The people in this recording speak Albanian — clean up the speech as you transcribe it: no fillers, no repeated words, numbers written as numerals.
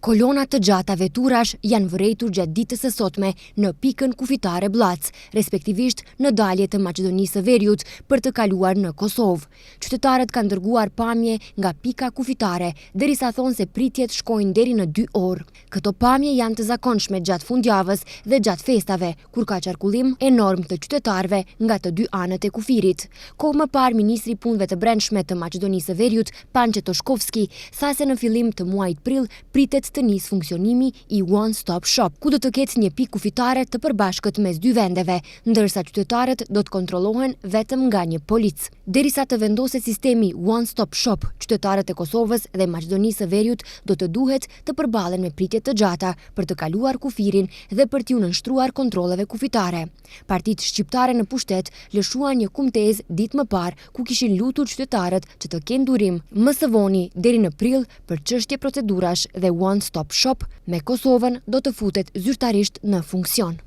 Kolona të gjata veturash janë vërejtur gjatë ditës së sotme në pikën kufitare Blac, respektivisht në dalje të Maqedonisë së Veriut për të kaluar në Kosovë. Qytetarët kanë dërguar pamje nga pika kufitare, derisa thonë se pritjet shkojnë deri në 2 orë. Këto pamje janë të zakonshme gjatë fundjavës dhe gjatë festave, kur ka qarkullim enorm të qytetarëve nga të 2 anët e kufirit. Kohë më parë, ministri i Punëve të Brendshme të Maqedonisë së Veriut, Pançe Toshkovski, tha se në fillim të muajit prill pritet të nisë funksionimi i One Stop Shop, ku do të ketë një pikë kufitare të përbashkët mes 2 vendeve, ndërsa qytetarët do të kontrollohen vetëm nga një polic. Derisa të vendoset sistemi One Stop Shop, qytetarët e Kosovës dhe Maqedonisë së Veriut do të duhet të përballen me pritje të gjata për të kaluar kufirin dhe për t'u nënshtruar kontrolleve kufitare. Partitë shqiptare në pushtet lëshuan një kumtezë ditë më parë ku kishin lutur qytetarët që të kenë durim më së voni deri në prill për çështje procedurash dhe One Stop Shop me Kosovën do të futet zyrtarisht në funksion.